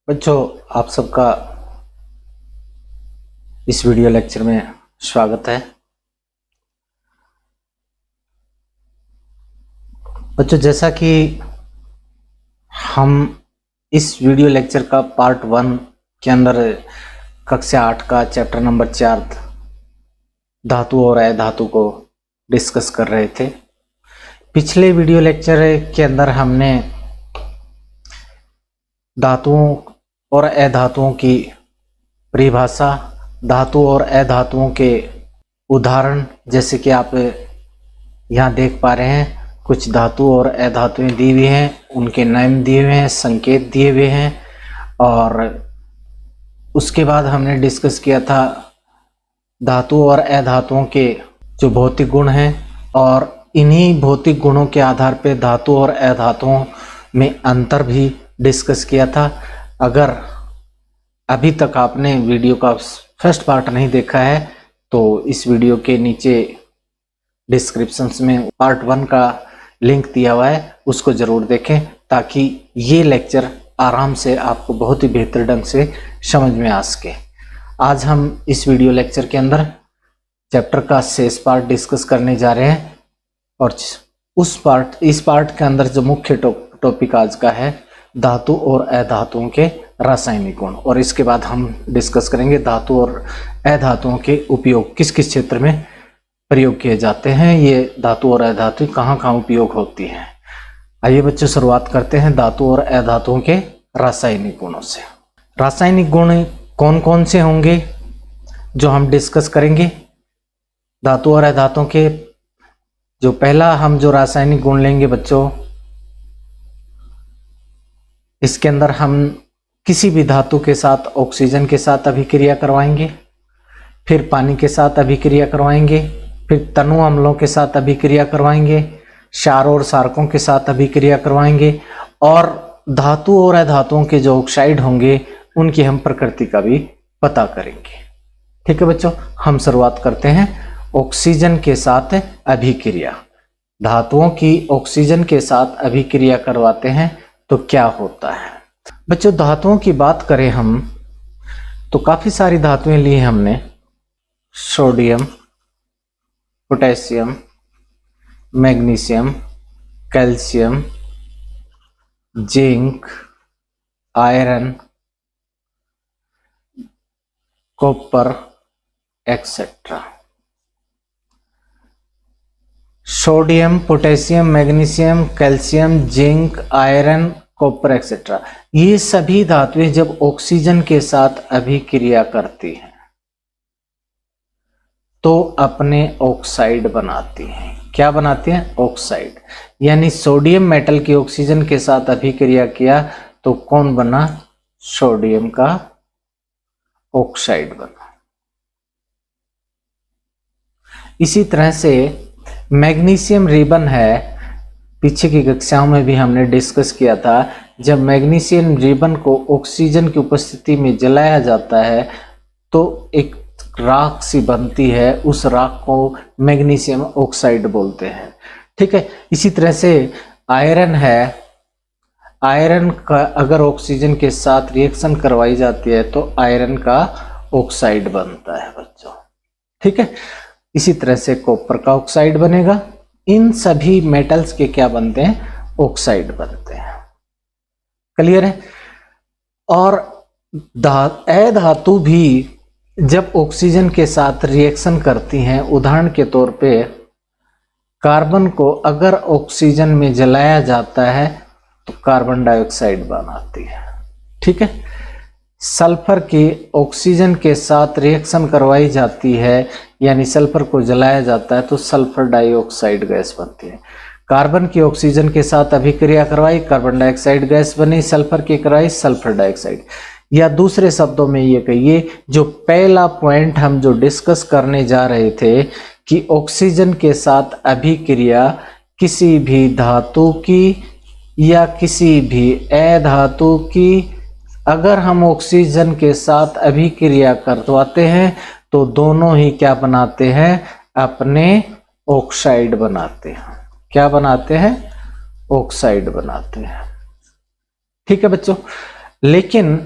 बच्चों, आप सबका इस वीडियो लेक्चर में स्वागत है। बच्चों, जैसा कि हम इस वीडियो लेक्चर का पार्ट 1 के अंदर कक्षा 8 का चैप्टर नंबर 4 धातु और अधातु को डिस्कस कर रहे थे। पिछले वीडियो लेक्चर के अंदर हमने धातुओं और अधातुओं की परिभाषा, धातु और अधातुओं के उदाहरण, जैसे कि आप यहाँ देख पा रहे हैं, कुछ धातु और अधातुएं दी हुई हैं, उनके नाम दिए हुए हैं, संकेत दिए हुए हैं। और उसके बाद हमने डिस्कस किया था धातु और अधातुओं के जो भौतिक गुण हैं, और इन्हीं भौतिक गुणों के आधार पर धातु और अधातुओं में अंतर भी डिस्कस किया था। अगर अभी तक आपने वीडियो का फर्स्ट पार्ट नहीं देखा है तो इस वीडियो के नीचे डिस्क्रिप्शन में पार्ट 1 का लिंक दिया हुआ है, उसको ज़रूर देखें ताकि ये लेक्चर आराम से आपको बहुत ही बेहतर ढंग से समझ में आ सके। आज हम इस वीडियो लेक्चर के अंदर चैप्टर का शेष पार्ट डिस्कस करने जा रहे हैं, और इस पार्ट के अंदर जो मुख्य टॉपिक आज का है धातु और अधातुओं के रासायनिक गुण, और इसके बाद हम डिस्कस करेंगे धातु और अधातुओं के उपयोग किस किस क्षेत्र में प्रयोग किए जाते हैं, ये धातु और अधातु कहाँ कहाँ उपयोग होती हैं। आइए बच्चों, शुरुआत करते हैं धातु और अधातुओं के रासायनिक गुणों से। रासायनिक गुण कौन कौन से होंगे जो हम डिस्कस करेंगे धातु और अधातुओं के। जो पहला हम जो रासायनिक गुण लेंगे बच्चों, इसके अंदर हम किसी भी धातु के साथ ऑक्सीजन के साथ अभिक्रिया करवाएंगे, फिर पानी के साथ अभिक्रिया करवाएंगे, फिर तनु अम्लों के साथ अभिक्रिया करवाएंगे, क्षार और क्षारकों के साथ अभिक्रिया करवाएंगे, और धातु और अधातुओं के जो ऑक्साइड होंगे उनकी हम प्रकृति का भी पता करेंगे। ठीक है बच्चों, हम शुरुआत करते हैं ऑक्सीजन के साथ अभिक्रिया। धातुओं की ऑक्सीजन के साथ अभिक्रिया करवाते हैं तो क्या होता है। बच्चों, धातुओं की बात करें हम तो काफी सारी धातुएं ली हैं हमने। Sodium, potassium, magnesium, calcium, zinc, iron, copper etcetera. Sodium, potassium, magnesium, calcium, zinc, iron, copper etcetera, ये सभी धातुएं जब ऑक्सीजन के साथ अभिक्रिया करती हैं तो अपने ऑक्साइड बनाती हैं। क्या बनाती हैं? ऑक्साइड। यानी सोडियम मेटल की ऑक्सीजन के साथ अभिक्रिया किया तो कौन बना? सोडियम का ऑक्साइड बना। इसी तरह से मैग्नीशियम रिबन है, पीछे की कक्षाओं में भी हमने डिस्कस किया था। जब मैग्नीशियम रिबन को ऑक्सीजन की उपस्थिति में जलाया जाता है तो एक राख सी बनती है, उस राख को मैग्नीशियम ऑक्साइड बोलते हैं। ठीक है। इसी तरह से आयरन है, आयरन का अगर ऑक्सीजन के साथ रिएक्शन करवाई जाती है तो आयरन का ऑक्साइड बनता है बच्चों। ठीक है। इसी तरह से कॉपर का ऑक्साइड बनेगा। इन सभी मेटल्स के क्या बनते हैं? ऑक्साइड बनते हैं। क्लियर है। और अधातु भी जब ऑक्सीजन के साथ रिएक्शन करती हैं, उदाहरण के तौर पे कार्बन को अगर ऑक्सीजन में जलाया जाता है तो कार्बन डाइऑक्साइड बनाती है। ठीक है। सल्फर की ऑक्सीजन के साथ रिएक्शन करवाई जाती है, यानी सल्फर को जलाया जाता है तो सल्फर डाइऑक्साइड गैस बनती है। कार्बन की ऑक्सीजन के साथ अभिक्रिया करवाई, कार्बन डाइऑक्साइड गैस बनी, सल्फर की कराई, सल्फर डाइऑक्साइड। या दूसरे शब्दों में ये कहिए, जो पहला पॉइंट हम जो डिस्कस करने जा रहे थे कि ऑक्सीजन के साथ अभिक्रिया किसी भी धातु की या किसी भी अधातु की, अगर हम ऑक्सीजन के साथ अभिक्रिया करवाते हैं तो दोनों ही क्या बनाते हैं? अपने ऑक्साइड बनाते हैं। क्या बनाते हैं? ऑक्साइड बनाते हैं। ठीक है बच्चों। लेकिन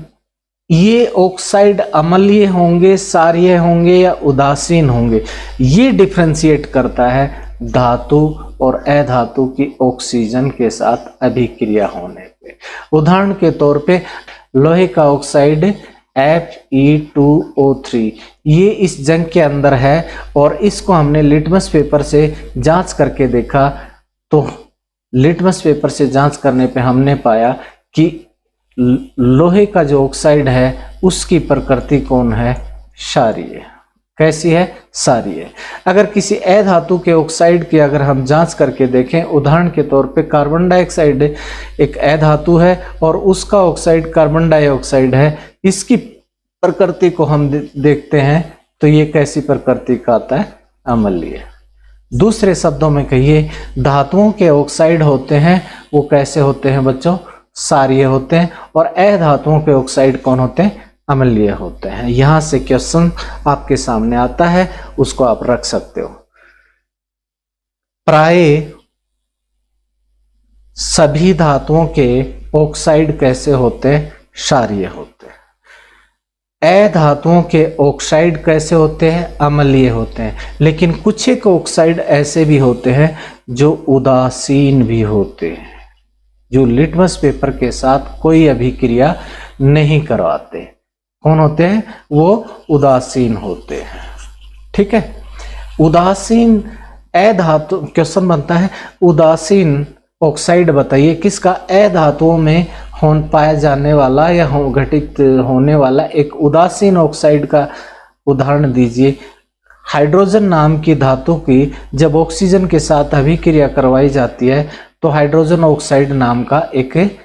ये ऑक्साइड अम्लीय होंगे, क्षारीय होंगे या उदासीन होंगे, ये डिफरेंशिएट करता है धातु और अधातु की ऑक्सीजन के साथ अभिक्रिया होने पे। उदाहरण के तौर पे लोहे का ऑक्साइड Fe2O3 ये इस जंग के अंदर है और इसको हमने लिटमस पेपर से जांच करके देखा, तो लिटमस पेपर से जांच करने पे हमने पाया कि लोहे का जो ऑक्साइड है उसकी प्रकृति कौन है, क्षारीय। कैसी है, क्षारीय। अगर किसी अधातु के ऑक्साइड की अगर हम जांच करके देखें, उदाहरण के तौर पे कार्बन डाइऑक्साइड एक अधातु है और उसका ऑक्साइड कार्बन डाइऑक्साइड है, इसकी प्रकृति को हम देखते हैं तो ये कैसी प्रकृति का आता है, अम्लीय। दूसरे शब्दों में कहिए, धातुओं के ऑक्साइड होते हैं वो कैसे होते हैं बच्चों, क्षारीय होते हैं, और अधातुओं के ऑक्साइड कौन होते हैं, अम्लीय होते हैं। यहां से क्वेश्चन आपके सामने आता है, उसको आप रख सकते हो। प्राय सभी धातुओं के ऑक्साइड कैसे होते हैं, क्षारीय होते हैं। अधातुओं के ऑक्साइड कैसे होते हैं, अम्लीय होते हैं। लेकिन कुछ एक ऑक्साइड ऐसे भी होते हैं जो उदासीन भी होते हैं, जो लिटमस पेपर के साथ कोई अभिक्रिया नहीं करवाते। कौन होते हैं, वो उदासीन होते हैं। ठीक है, उदासीन अधातु, क्वेश्चन बनता है उदासीन ऑक्साइड बताइए किसका, अधातुओं में पाया जाने वाला या घटित होने वाला एक उदासीन ऑक्साइड का उदाहरण दीजिए। हाइड्रोजन नाम की धातु की जब ऑक्सीजन के साथ अभिक्रिया करवाई जाती है तो हाइड्रोजन ऑक्साइड नाम का एक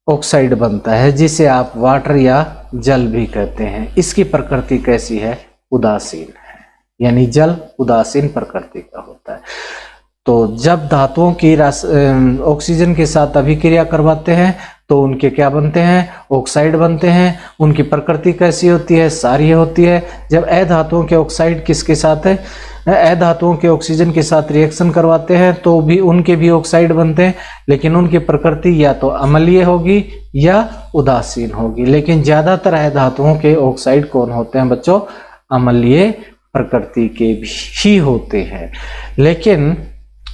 ऑक्साइड बनता है, जिसे आप वाटर या जल भी कहते हैं। इसकी प्रकृति कैसी है, उदासीन है, यानी जल उदासीन प्रकृति का होता है। तो जब धातुओं की ऑक्सीजन के साथ अभिक्रिया करवाते हैं तो उनके क्या बनते हैं, ऑक्साइड बनते हैं। उनकी प्रकृति कैसी होती है, क्षारीय होती है। जब अधातुओं के ऑक्साइड किसके साथ है, अधातुओं के ऑक्सीजन के साथ रिएक्शन करवाते हैं तो भी उनके भी ऑक्साइड बनते हैं, लेकिन उनकी प्रकृति या तो अम्लीय होगी या उदासीन होगी। लेकिन ज्यादातर अधातुओं के ऑक्साइड कौन होते हैं बच्चों, अम्लीय प्रकृति के भी होते हैं। लेकिन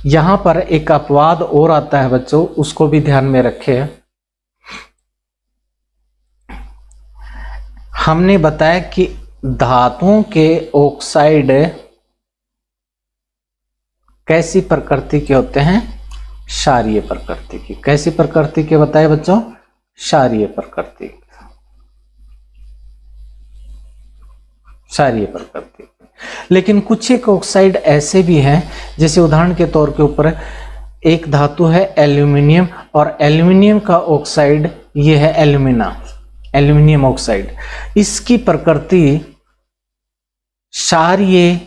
यहां पर एक अपवाद और आता है बच्चों, उसको भी ध्यान में रखें। हमने बताया कि धातुओं के ऑक्साइड कैसी प्रकृति के होते हैं, क्षारीय प्रकृति की। कैसी प्रकृति के बताए बच्चों, क्षारीय प्रकृति, क्षारीय प्रकृति। लेकिन कुछ एक ऑक्साइड ऐसे भी हैं, जैसे उदाहरण के तौर के ऊपर एक धातु है एल्यूमिनियम, और एल्यूमिनियम का ऑक्साइड ये है एल्यूमिना, एल्यूमिनियम ऑक्साइड। इसकी प्रकृति क्षारीय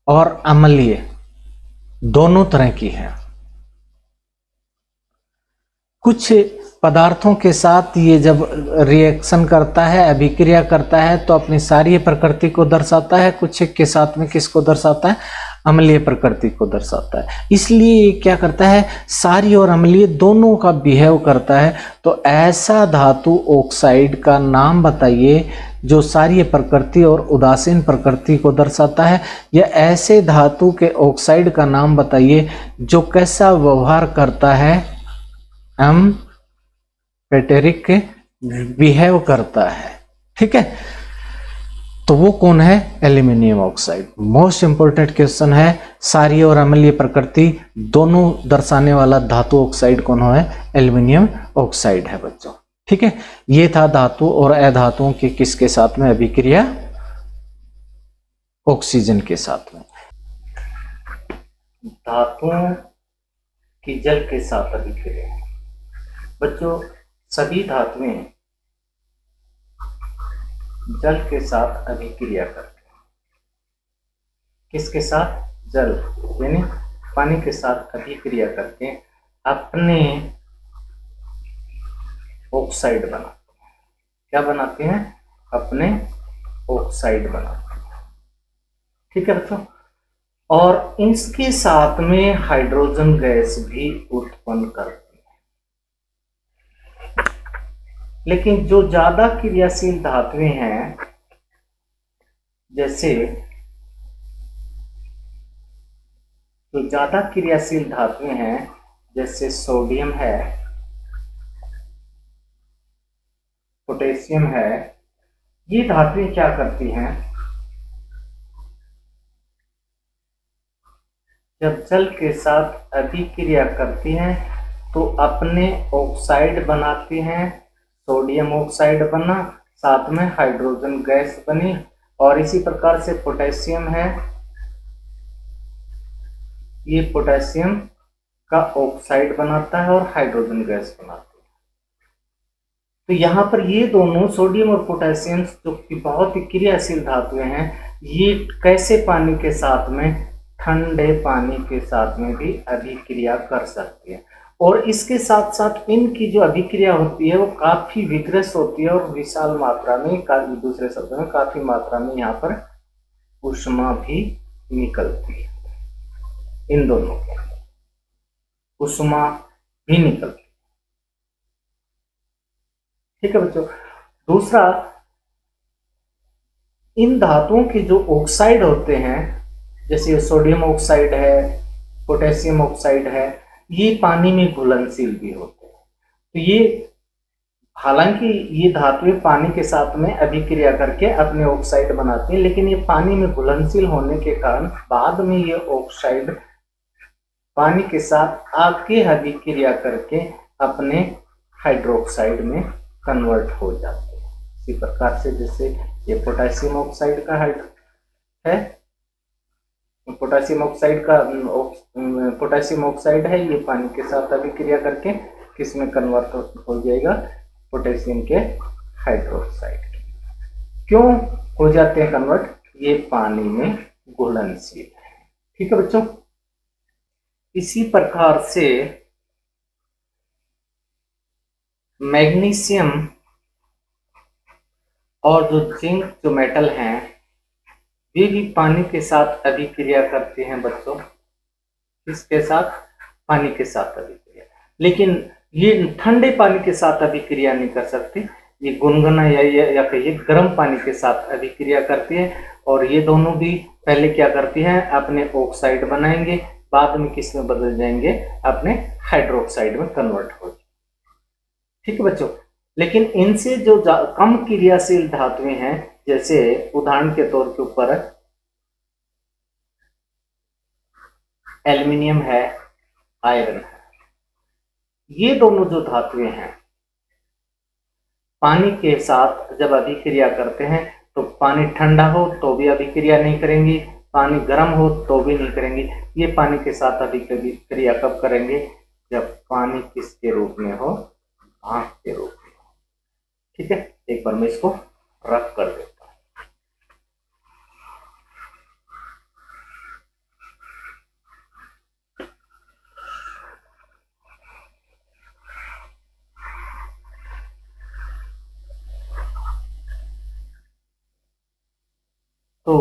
और अम्लीय दोनों तरह की है। कुछ पदार्थों के साथ ये जब रिएक्शन करता है, अभिक्रिया करता है, तो अपनी क्षारीय प्रकृति को दर्शाता है। कुछ के साथ में किसको दर्शाता है, अम्लीय प्रकृति को दर्शाता है। इसलिए ये क्या करता है, क्षारीय और अम्लीय दोनों का बिहेव करता है। तो ऐसा धातु ऑक्साइड का नाम बताइए जो क्षारीय प्रकृति और उदासीन प्रकृति को दर्शाता है, या ऐसे धातु के ऑक्साइड का नाम बताइए जो कैसा व्यवहार करता है, एम्फेटेरिक बिहेव करता है। ठीक है, तो वो कौन है, aluminium oxide. Most important question है, क्षारीय और अम्लीय प्रकृति दोनों दर्शाने वाला धातु ऑक्साइड कौन है, एल्यूमिनियम ऑक्साइड है बच्चों। ठीक है, ये था धातु और अधातुओं की किसके साथ में अभिक्रिया, ऑक्सीजन के साथ में। धातुओं की जल के साथ अभिक्रिया बच्चों, सभी धातुएं जल के साथ अभिक्रिया करते हैं। किसके साथ, जल यानी पानी के साथ अभिक्रिया करके अपने ऑक्साइड बनाते हैं। क्या बनाते हैं, अपने ऑक्साइड बनाते हैं। ठीक है बच्चों, और इसके साथ में हाइड्रोजन गैस भी उत्पन्न करते हैं। लेकिन जो ज्यादा क्रियाशील धातुएं हैं, जैसे जो ज्यादा क्रियाशील धातुएं हैं जैसे सोडियम है, पोटेशियम है, ये धातुएं क्या करती हैं, जब जल के साथ अभिक्रिया करती हैं तो अपने ऑक्साइड बनाती हैं। सोडियम ऑक्साइड बना, साथ में हाइड्रोजन गैस बनी, और इसी प्रकार से पोटेशियम है, ये पोटेशियम का ऑक्साइड बनाता है और हाइड्रोजन गैस बनाता है। तो यहाँ पर ये दोनों सोडियम और पोटेशियम जो कि बहुत ही क्रियाशील धातुएं हैं, ये कैसे पानी के साथ में, ठंडे पानी के साथ में भी अभिक्रिया कर सकती है। और इसके साथ साथ इनकी जो अभिक्रिया होती है वो काफी विग्रस होती है और विशाल मात्रा में, दूसरे शब्दों में काफी मात्रा में यहाँ पर ऊष्मा भी निकलती है। इन दोनों के ऊष्मा भी निकलती है। ठीक है बच्चों। दूसरा, इन धातुओं के जो ऑक्साइड होते हैं, जैसे सोडियम ऑक्साइड है, पोटेशियम ऑक्साइड है, ये पानी में घुलनशील भी होते हैं। तो ये, हालांकि ये धातुएं पानी के साथ में अभिक्रिया करके अपने ऑक्साइड बनाती हैं, लेकिन ये पानी में घुलनशील होने के कारण बाद में ये ऑक्साइड पानी के साथ आगे अभिक्रिया करके अपने हाइड्रोक्साइड में कन्वर्ट हो जाते हैं। इसी प्रकार से जैसे ये पोटेशियम ऑक्साइड का है, पोटेशियम ऑक्साइड है, ये पानी के साथ अभिक्रिया करके किसमें कन्वर्ट हो जाएगा, पोटेशियम के हाइड्रोक्साइड। क्यों हो जाते हैं कन्वर्ट, ये पानी में घुलनशील है। ठीक है बच्चों। इसी प्रकार से मैग्नीशियम और जो जिंक जो मेटल हैं, वे भी पानी के साथ अभिक्रिया करते हैं बच्चों। किसके साथ, पानी के साथ अभिक्रिया। लेकिन ये ठंडे पानी के साथ अभिक्रिया नहीं कर सकती, ये गुनगुना या कहिए गर्म पानी के साथ अभिक्रिया करती है। और ये दोनों भी पहले क्या करती हैं, अपने ऑक्साइड बनाएंगे, बाद में किस में बदल जाएंगे, अपने हाइड्रोक्साइड में कन्वर्ट हो जाएंगे। ठीक है बच्चों। लेकिन इनसे जो कम क्रियाशील धातुएं हैं, जैसे उदाहरण के तौर के ऊपर एल्युमिनियम है, आयरन है, ये दोनों जो धातुएं हैं पानी के साथ जब अभिक्रिया करते हैं तो पानी ठंडा हो तो भी अभिक्रिया नहीं करेंगी, पानी गर्म हो तो भी नहीं करेंगी। ये पानी के साथ अभिक्रिया कब करेंगे, जब पानी किसके रूप में हो, भाप के रूप में। ठीक है, एक बार मैं इसको रफ कर देता हूं। तो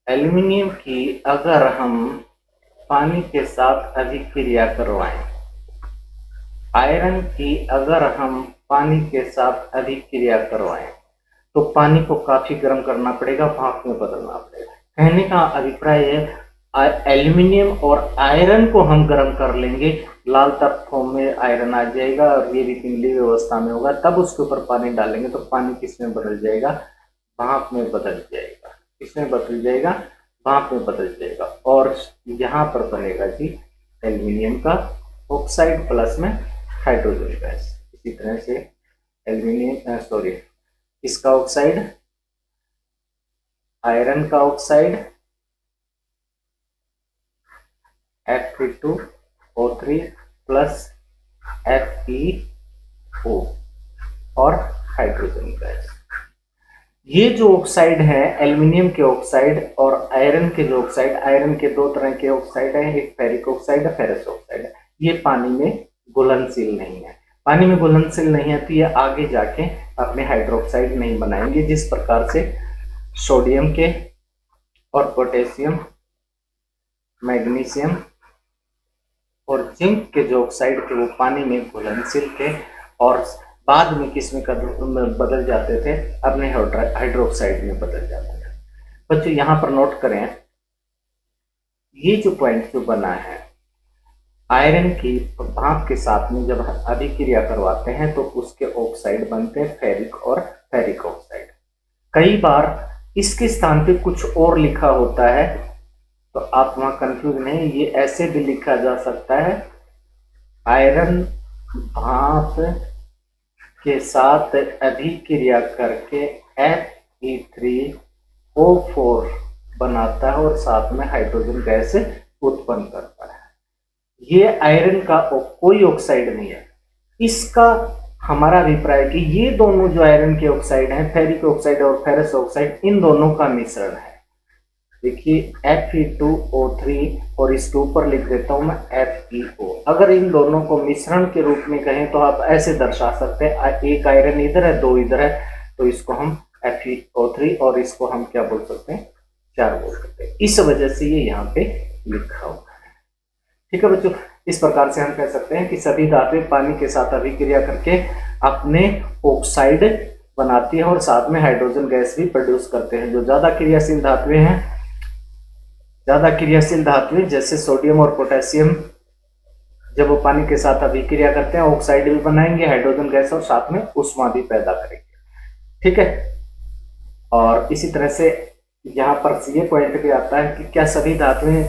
एल्युमिनियम की अगर हम पानी के साथ अभिक्रिया करवाएं, आयरन की अगर हम पानी के साथ अभिक्रिया करवाएं, तो पानी को काफी गर्म करना पड़ेगा, भाप में बदलना पड़ेगा। कहने का अभिप्राय है एल्युमिनियम और आयरन को हम गर्म कर लेंगे, लाल तत्वों में आयरन आ जाएगा और ये भी पिघली व्यवस्था में होगा, तब उसके ऊपर पानी डालेंगे तो पानी किस में बदल जाएगा, भाप में बदल जाएगा। किसमें बदल जाएगा, भाप में बदल जाएगा। और यहाँ पर बनेगा जी एल्युमिनियम का ऑक्साइड प्लस में हाइड्रोजन गैस। इसी तरह से एल्युमिनियम इसका ऑक्साइड, आयरन का ऑक्साइड Fe2O3 प्लस FeO और हाइड्रोजन गैस। ये जो ऑक्साइड है, एल्युमिनियम के ऑक्साइड और आयरन के जो ऑक्साइड, आयरन के दो तरह के ऑक्साइड है, एक फेरिक ऑक्साइड है, फेरस ऑक्साइड है। ये पानी में घुलनशील नहीं है। पानी में घुलनशील नहीं है तो ये आगे जाके अपने हाइड्रोक्साइड नहीं बनाएंगे। जिस प्रकार से सोडियम के और पोटेशियम, मैग्नीशियम और जिंक के जो ऑक्साइड थे वो पानी में घुलनशील थे, और बाद में किस में बदल जाते थे, अपने हाइड्रोक्साइड में बदल जाते थे। बच्चों यहाँ पर नोट करें, ये जो पॉइंट जो बना है, आयरन की भाप के साथ में जब अभिक्रिया करवाते हैं तो उसके ऑक्साइड बनते हैं फेरिक और फेरिक ऑक्साइड। कई बार इसके स्थान पे कुछ और लिखा होता है, तो आप वहां कंफ्यूज नहीं, ये ऐसे भी लिखा जा सकता है, आयरन भाप के साथ अभिक्रिया करके Fe3O4 बनाता है और साथ में हाइड्रोजन गैस उत्पन्न करता है। ये आयरन का कोई ऑक्साइड नहीं है। इसका हमारा अभिप्राय कि ये दोनों जो आयरन के ऑक्साइड हैं, फेरिक ऑक्साइड और फेरस ऑक्साइड, इन दोनों का मिश्रण है। देखिए Fe2O3 और इसके ऊपर लिख देता हूं मैं FeO। अगर इन दोनों को मिश्रण के रूप में कहें तो आप ऐसे दर्शा सकते हैं, एक आयरन इधर है, दो इधर है, तो इसको हम FeO3 और इसको हम क्या बोल सकते हैं, 4 बोल सकते हैं। इस वजह से ये यहाँ पे लिखा हुआ है। ठीक है बच्चों, इस प्रकार से हम कह सकते हैं कि सभी धातुएं पानी के साथ अभिक्रिया करके अपने ऑक्साइड बनाती है और साथ में हाइड्रोजन गैस भी प्रोड्यूस करते हैं। जो ज्यादा क्रियाशील धातुएं हैं, ज्यादा क्रियाशील धातुएं जैसे सोडियम और पोटेशियम, जब वो पानी के साथ अभिक्रिया करते हैं ऑक्साइड भी बनाएंगे, हाइड्रोजन गैस और साथ में ऊष्मा भी पैदा करेंगे। ठीक है, और इसी तरह से यहाँ पर ये पॉइंट भी आता है कि क्या सभी धातुएं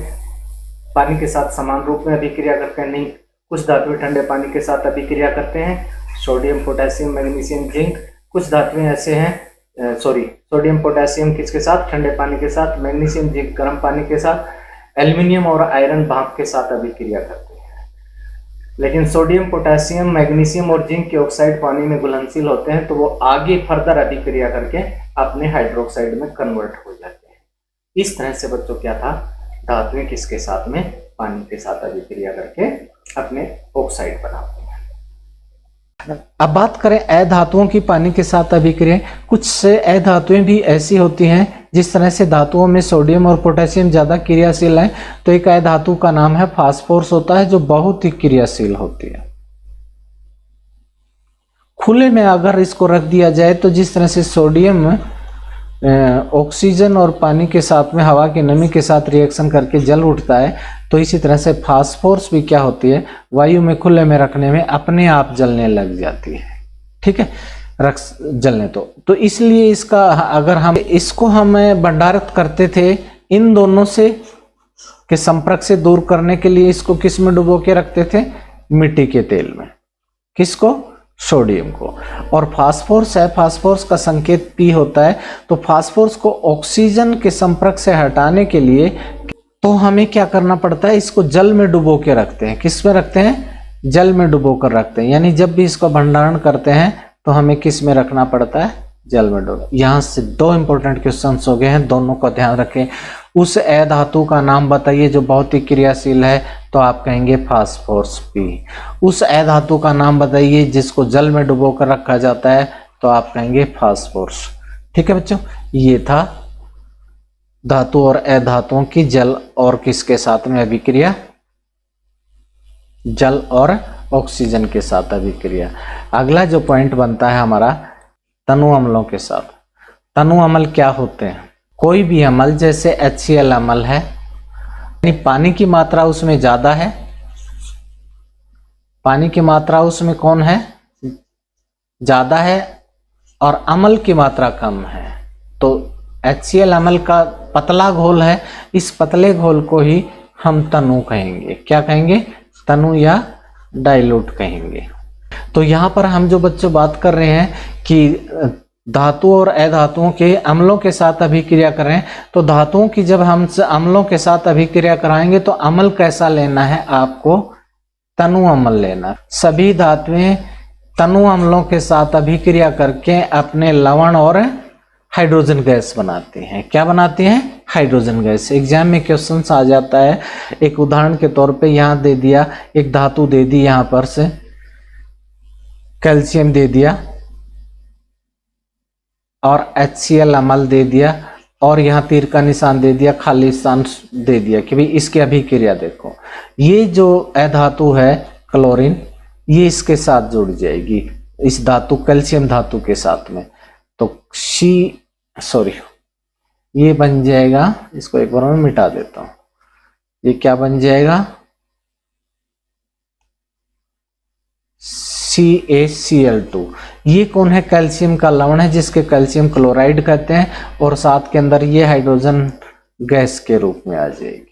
पानी के साथ समान रूप में अभिक्रिया करते हैं? नहीं, कुछ धातुएं ठंडे पानी के साथ अभिक्रिया करते हैं, सोडियम पोटेशियम मैग्नीशियम जिंक। कुछ धातुएं ऐसे हैं, सोडियम पोटेशियम किसके साथ, ठंडे पानी के साथ, मैग्नीशियम जिंक गर्म पानी के साथ, एल्युमिनियम और आयरन भाप के साथ अभिक्रिया करते हैं। लेकिन सोडियम पोटेशियम मैग्नीशियम और जिंक के ऑक्साइड पानी में घुलनशील होते हैं, तो वो आगे फर्दर अभिक्रिया करके अपने हाइड्रोक्साइड में कन्वर्ट हो जाते हैं। इस तरह से बच्चों क्या था, धातुएं किसके साथ में, पानी के साथ अभिक्रिया करके अपने ऑक्साइड बनाते हैं। अब बात करें अधातुओं की पानी के साथ अभिक्रिया। कुछ से अधातुएं भी ऐसी होती हैं, जिस तरह से धातुओं में सोडियम और पोटेशियम ज्यादा क्रियाशील हैं, तो एक अधातु का नाम है फास्फोरस होता है, जो बहुत ही क्रियाशील होती है। खुले में अगर इसको रख दिया जाए तो जिस तरह से सोडियम ऑक्सीजन और पानी के साथ में हवा की नमी के साथ रिएक्शन करके जल उठता है, तो इसी तरह से फास्फोरस भी क्या होती है, वायु में खुले में रखने में अपने आप जलने लग जाती है। ठीक है, रख जलने तो इसलिए इसका अगर हम इसको हम भंडारित करते थे, इन दोनों से के संपर्क से दूर करने के लिए इसको किस में डुबो के रखते थे, मिट्टी के तेल में। किसको, सोडियम को। और फास्फोरस है, फास्फोरस का संकेत P होता है, तो फास्फोरस को ऑक्सीजन के संपर्क से हटाने के लिए तो हमें क्या करना पड़ता है, इसको जल में डुबो के रखते हैं। किस में रखते हैं, जल में डुबो कर रखते हैं। यानी जब भी इसको भंडारण करते हैं तो हमें किस में रखना पड़ता है, जल में डुबो। यहां से 2 इंपॉर्टेंट क्वेश्चंस हो गए हैं, दोनों का ध्यान रखें। उस अधातु का नाम बताइए जो बहुत ही क्रियाशील है, तो आप कहेंगे फास्फोरस P। उस अधातु का नाम बताइए जिसको जल में डुबो कर रखा जाता है, तो आप कहेंगे फास्फोरस। ठीक है बच्चों, ये था धातु और अधातुओं की जल और किसके साथ में अभिक्रिया, जल और ऑक्सीजन के साथ अभिक्रिया। अगला जो पॉइंट बनता है हमारा, तनु अम्लों के साथ। तनु अम्ल क्या होते हैं, कोई भी अम्ल जैसे HCl अम्ल है, यानी पानी की मात्रा उसमें ज्यादा है, पानी की मात्रा उसमें कौन है, ज्यादा है, और अम्ल की मात्रा कम है, तो HCl अम्ल का पतला घोल है। इस पतले घोल को ही हम तनु कहेंगे। क्या कहेंगे, तनु या डाइल्यूट कहेंगे। तो यहाँ पर हम जो बच्चों बात कर रहे हैं कि धातु और अधातुओं के अम्लों के साथ अभिक्रिया करें, तो धातुओं की जब हम अम्लों के साथ अभिक्रिया कराएंगे तो अम्ल कैसा लेना है, आपको तनु अम्ल लेना। सभी धातुएं तनु अम्लों के साथ अभिक्रिया करके अपने लवण और हाइड्रोजन गैस बनाते हैं। क्या बनाते हैं, हाइड्रोजन गैस। एग्जाम में क्वेश्चन आ जाता है, एक उदाहरण के तौर पे यहाँ दे दिया, एक धातु दे दी, यहाँ पर से कैल्शियम दे दिया और HCl अम्ल दे दिया, और यहाँ तीर का निशान दे दिया, खाली स्थान दे दिया कि भाई इसकी अभिक्रिया देखो। ये जो अधातु है क्लोरीन, ये इसके साथ जुड़ जाएगी, इस धातु कैल्शियम धातु के साथ में, तो ये बन जाएगा, इसको एक बार मैं मिटा देता हूं, ये क्या बन जाएगा, CaCl2। ये कौन है, कैल्शियम का लवण है जिसके कैल्शियम क्लोराइड कहते हैं, और साथ के अंदर ये हाइड्रोजन गैस के रूप में आ जाएगी।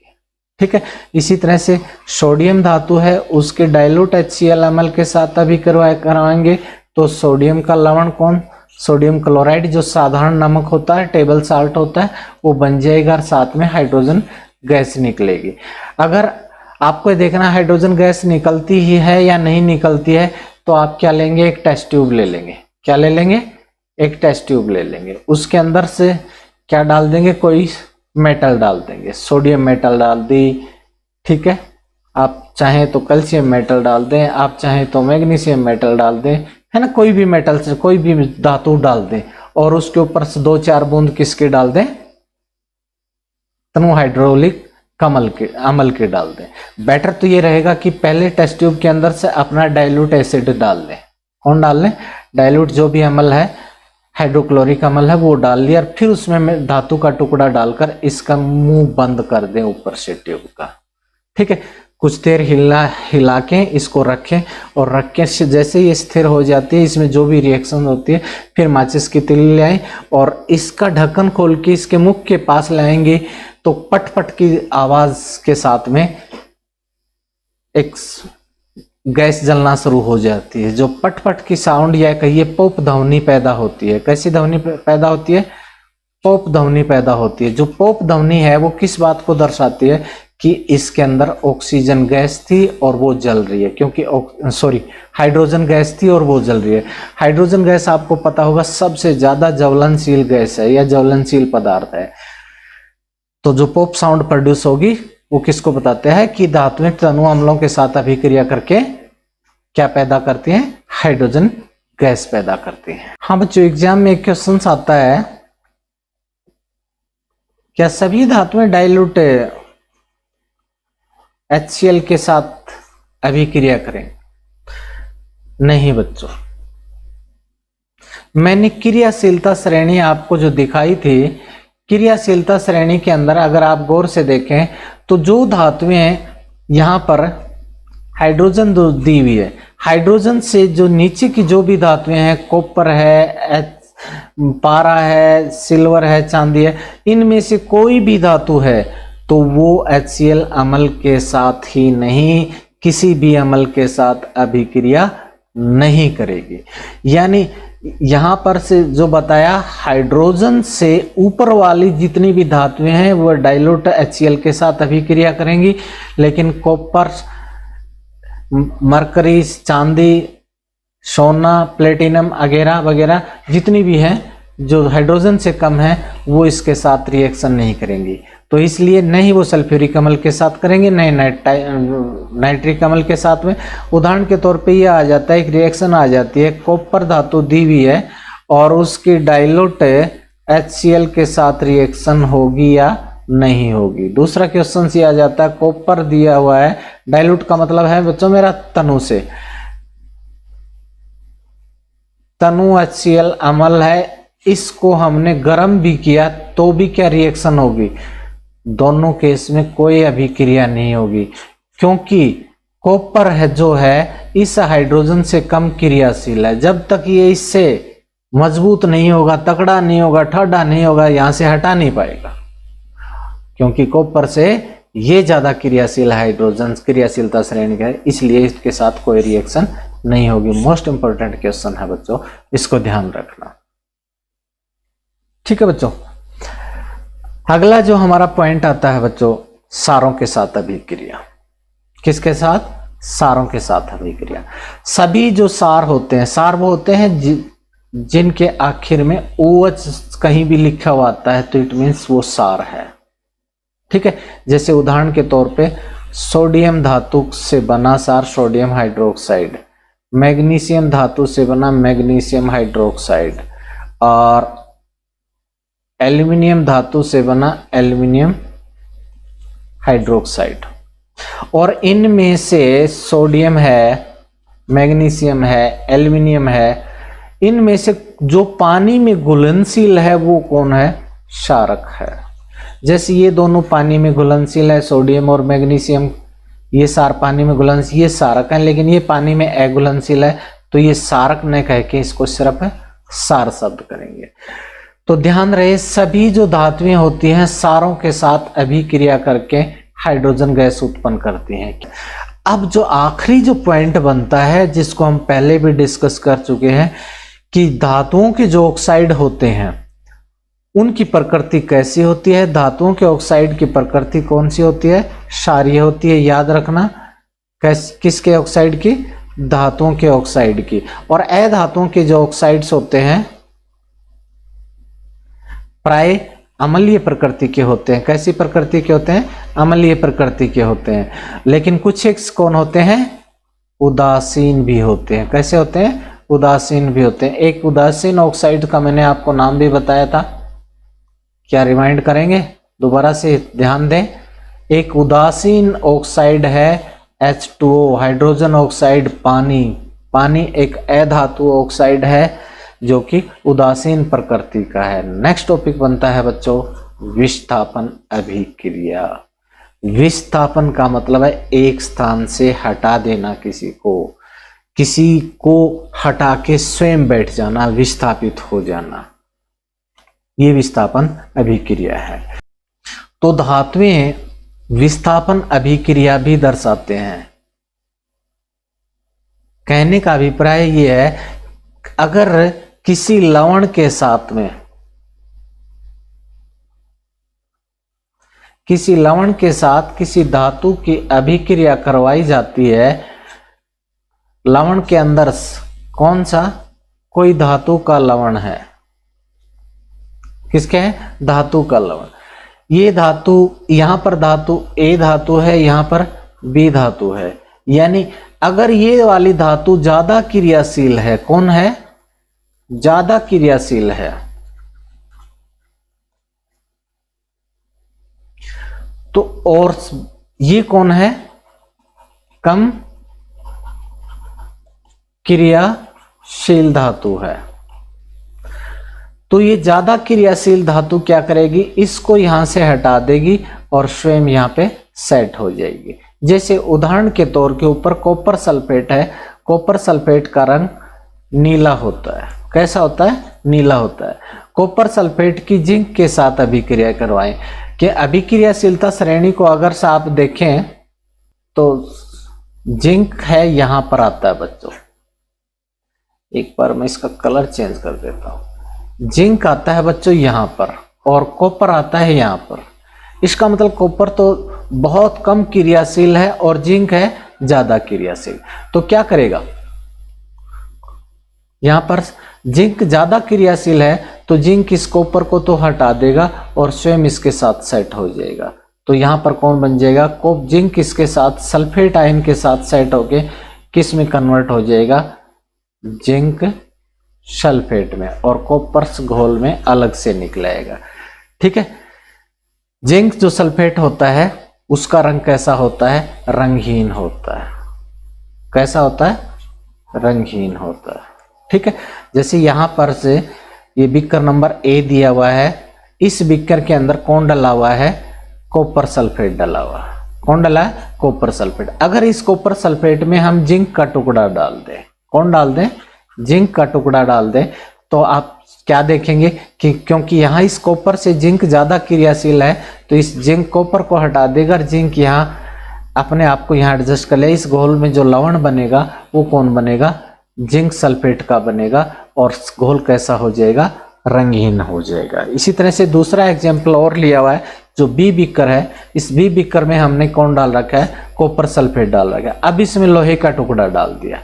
ठीक है, इसी तरह से सोडियम धातु है, उसके डाइल्यूट HCl के साथ अभी करवाएंगे, तो सोडियम का लवण कौन, सोडियम क्लोराइड जो साधारण नमक होता है, टेबल साल्ट होता है, वो बन जाएगा और साथ में हाइड्रोजन गैस निकलेगी। अगर आपको देखना हाइड्रोजन गैस निकलती ही है या नहीं निकलती है, तो आप क्या लेंगे, एक टेस्ट ट्यूब ले लेंगे। क्या ले लेंगे, एक टेस्ट ट्यूब ले लेंगे, उसके अंदर से क्या डाल देंगे, कोई मेटल डाल देंगे, सोडियम मेटल डाल दी, ठीक है, आप चाहें तो कैल्शियम मेटल डाल दें, आप चाहें तो मैग्नीशियम मेटल डाल दें, है ना, कोई भी मेटल से कोई भी धातु डाल दें, और उसके ऊपर से 2-4 बूंद किसके डाल दें, तनु हाइड्रोलिक अम्ल के डाल दें। बेटर तो ये रहेगा कि पहले टेस्ट ट्यूब के अंदर से अपना डाइल्यूट एसिड डाल लें। कौन डाल लें, डाइल्यूट जो भी अम्ल है, हाइड्रोक्लोरिक अम्ल है, वो डाल लिया, और फिर उसमें धातु का टुकड़ा डालकर इसका मुंह बंद कर दें ऊपर से ट्यूब का। ठीक है, कुछ देर हिला के इसको रखें, और रख के जैसे ये स्थिर हो जाती है, इसमें जो भी रिएक्शन होती है, फिर माचिस की तीली ले आएं और इसका ढक्कन खोल के इसके मुख के पास लाएंगे, तो पट पट की आवाज के साथ में एक गैस जलना शुरू हो जाती है। जो पट पट की साउंड या कहिए पॉप ध्वनि पैदा होती है। कैसी ध्वनि पैदा होती है, पॉप ध्वनि पैदा होती है। जो पॉप ध्वनि है वो किस बात को दर्शाती है कि इसके अंदर ऑक्सीजन गैस थी और वो जल रही है, क्योंकि हाइड्रोजन गैस थी और वो जल रही है। हाइड्रोजन गैस आपको पता होगा सबसे ज्यादा ज्वलनशील गैस है या ज्वलनशील पदार्थ है। तो जो पॉप साउंड प्रोड्यूस होगी वो किसको बताते हैं कि धातुएं तनु अम्लों के साथ अभिक्रिया करके क्या पैदा करती हैं, हाइड्रोजन गैस पैदा करती हैं। हाँ बच्चों, एग्जाम में एक क्वेश्चन आता है, क्या सभी धातुएं डाइल्यूट HCl के साथ अभिक्रिया करें? नहीं बच्चों, मैंने क्रियाशीलता श्रेणी आपको जो दिखाई थी, क्रियाशीलता श्रेणी के अंदर अगर आप गौर से देखें तो जो धातुएं यहां पर हाइड्रोजन दी हुई है, हाइड्रोजन से जो नीचे की जो भी धातुएं हैं, कॉपर है, पारा है, सिल्वर है, चांदी है, इनमें से कोई भी धातु है तो वो HCl अम्ल के साथ ही नहीं, किसी भी अम्ल के साथ अभिक्रिया नहीं करेगी। यानी यहां पर से जो बताया, हाइड्रोजन से ऊपर वाली जितनी भी धातुएं हैं वो डाइल्यूट HCl के साथ अभिक्रिया करेंगी, लेकिन कॉपर, मरकरी, चांदी, सोना, प्लेटिनम वगैरह वगैरह जितनी भी हैं जो हाइड्रोजन से कम है वो इसके साथ रिएक्शन नहीं करेंगी। तो इसलिए नहीं वो सल्फ्यूरिक अम्ल के साथ करेंगे, नहीं नाइट्रिक अम्ल के साथ में। उदाहरण के तौर पे ये आ जाता है, एक रिएक्शन आ जाती है, कॉपर धातु दी हुई है और उसकी डाइल्यूट HCl के साथ रिएक्शन होगी या नहीं होगी। दूसरा क्वेश्चन ये आ जाता है, कॉपर दिया हुआ है, डाइल्यूट का मतलब है बच्चों मेरा तनु से, तनु HCl अम्ल है, इसको हमने गर्म भी किया तो भी क्या रिएक्शन होगी? दोनों केस में कोई अभिक्रिया नहीं होगी, क्योंकि कॉपर है जो है इस हाइड्रोजन से कम क्रियाशील है। जब तक ये इससे मजबूत नहीं होगा, तकड़ा नहीं होगा, ठंडा नहीं होगा, यहां से हटा नहीं पाएगा, क्योंकि कॉपर से ये ज्यादा क्रियाशील हाइड्रोजन क्रियाशीलता श्रेणी का है, इसलिए इसके साथ कोई रिएक्शन नहीं होगी। मोस्ट इंपॉर्टेंट क्वेश्चन है बच्चों, इसको ध्यान रखना। ठीक है बच्चों, अगला जो हमारा पॉइंट आता है बच्चों, सारों के साथ अभिक्रिया। किसके साथ? सारों के साथ अभिक्रिया। सभी जो सार होते हैं, सार वो होते हैं जिनके आखिर में OH कहीं भी लिखा हुआ आता है तो इट मीन्स वो सार है। ठीक है, जैसे उदाहरण के तौर पे सोडियम धातु से बना सार सोडियम हाइड्रोक्साइड, मैग्नीशियम धातु से बना मैग्नीशियम हाइड्रोक्साइड, और एल्यूमिनियम धातु से बना एल्यूमिनियम हाइड्रोक्साइड। और इनमें से सोडियम है मैग्नीशियम है, एल्युमिनियम है, इनमें से जो पानी में घुलनशील है वो कौन है? क्षारक है। जैसे ये दोनों पानी में घुलनशील है, सोडियम और मैग्नीशियम, ये सार पानी में घुलनशील, ये क्षारक है, लेकिन ये पानी में अघुलनशील है, तो ये क्षारक न कह के इसको सिर्फ सार शब्द करेंगे। तो ध्यान रहे, सभी जो धातुएं होती हैं सारों के साथ अभिक्रिया करके हाइड्रोजन गैस उत्पन्न करती हैं। अब जो आखिरी जो पॉइंट बनता है, जिसको हम पहले भी डिस्कस कर चुके हैं, कि धातुओं के जो ऑक्साइड होते हैं उनकी प्रकृति कैसी होती है। धातुओं के ऑक्साइड की प्रकृति कौन सी होती है? क्षारीय होती है। याद रखना, किसके ऑक्साइड की? धातुओं के ऑक्साइड की। और अधातुओं के जो ऑक्साइड्स होते हैं प्राय अम्लीय प्रकृति के होते हैं। कैसी प्रकृति के होते हैं? अम्लीय प्रकृति के होते हैं। लेकिन कुछ एक कौन होते हैं? उदासीन भी होते हैं। कैसे होते हैं? उदासीन भी होते हैं। एक उदासीन ऑक्साइड का मैंने आपको नाम भी बताया था, क्या रिमाइंड करेंगे? दोबारा से ध्यान दें। एक उदासीन ऑक्साइड है H2O, हाइड्रोजन ऑक्साइड, पानी। पानी एक अधातु ऑक्साइड है जो कि उदासीन प्रकृति का है। नेक्स्ट टॉपिक बनता है बच्चों विस्थापन अभिक्रिया। विस्थापन का मतलब है एक स्थान से हटा देना किसी को हटा के स्वयं बैठ जाना, विस्थापित हो जाना, ये विस्थापन अभिक्रिया है। तो धातुएं विस्थापन अभिक्रिया भी दर्शाते हैं। कहने का अभिप्राय यह है, अगर किसी लवण के साथ में, किसी लवण के साथ किसी धातु की अभिक्रिया करवाई जाती है, लवण के अंदर कौन सा? कोई धातु का लवण है। किसके है? धातु का लवण। ये धातु, यहां पर धातु ए धातु है, यहां पर बी धातु है। यानी अगर ये वाली धातु ज्यादा क्रियाशील है, कौन है? ज्यादा क्रियाशील है, तो और ये कौन है? कम क्रियाशील धातु है। तो ये ज्यादा क्रियाशील धातु क्या करेगी? इसको यहां से हटा देगी और स्वयं यहां पे सेट हो जाएगी। जैसे उदाहरण के तौर के ऊपर कॉपर सल्फेट है। कॉपर सल्फेट का रंग नीला होता है। कैसा होता है? नीला होता है। कॉपर सल्फेट की जिंक के साथ अभिक्रिया करवाएं कि अभिक्रियाशीलता श्रेणी को अगर से आप देखें तो जिंक है, यहां पर आता है बच्चों। एक बार मैं इसका कलर चेंज कर देता हूं। जिंक आता है बच्चों यहां पर और कॉपर आता है यहां पर। इसका मतलब कॉपर तो बहुत कम क्रियाशील है और जिंक है ज्यादा क्रियाशील। तो क्या करेगा? यहां पर जिंक ज्यादा क्रियाशील है तो जिंक इस कॉपर को तो हटा देगा और स्वयं इसके साथ सेट हो जाएगा। तो यहां पर कौन बन जाएगा? जिंक इसके साथ सल्फेट आयन के साथ सेट होके किस में कन्वर्ट हो जाएगा? जिंक सल्फेट में, और कॉपर घोल में अलग से निकलेगा। ठीक है। जिंक जो सल्फेट होता है उसका रंग कैसा होता है? रंगहीन होता है। कैसा होता है? रंगहीन होता है। ठीक है। जैसे यहां पर से ये बीकर नंबर ए दिया हुआ है, इस बीकर के अंदर कौन डला हुआ है? कॉपर सल्फेट डला हुआ है। कौन डला है? Copper sulphate. अगर इस कॉपर सल्फेट में हम जिंक का टुकड़ा डाल दें, कौन डाल दें? जिंक का टुकड़ा डाल दें, तो आप क्या देखेंगे कि क्योंकि यहाँ इस कॉपर से जिंक ज्यादा क्रियाशील है तो इस जिंक कॉपर को हटा देगा, जिंक यहाँ अपने आप को यहाँ एडजस्ट कर ले। इस घोल में जो लवण बनेगा वो कौन बनेगा? जिंक सल्फेट का बनेगा और घोल कैसा हो जाएगा? रंगहीन हो जाएगा। इसी तरह से दूसरा एग्जाम्पल और लिया हुआ है जो बी बीकर है। इस बी बीकर में हमने कौन डाल रखा है? कॉपर सल्फेट डाल रखा है। अब इसमें लोहे का टुकड़ा डाल दिया,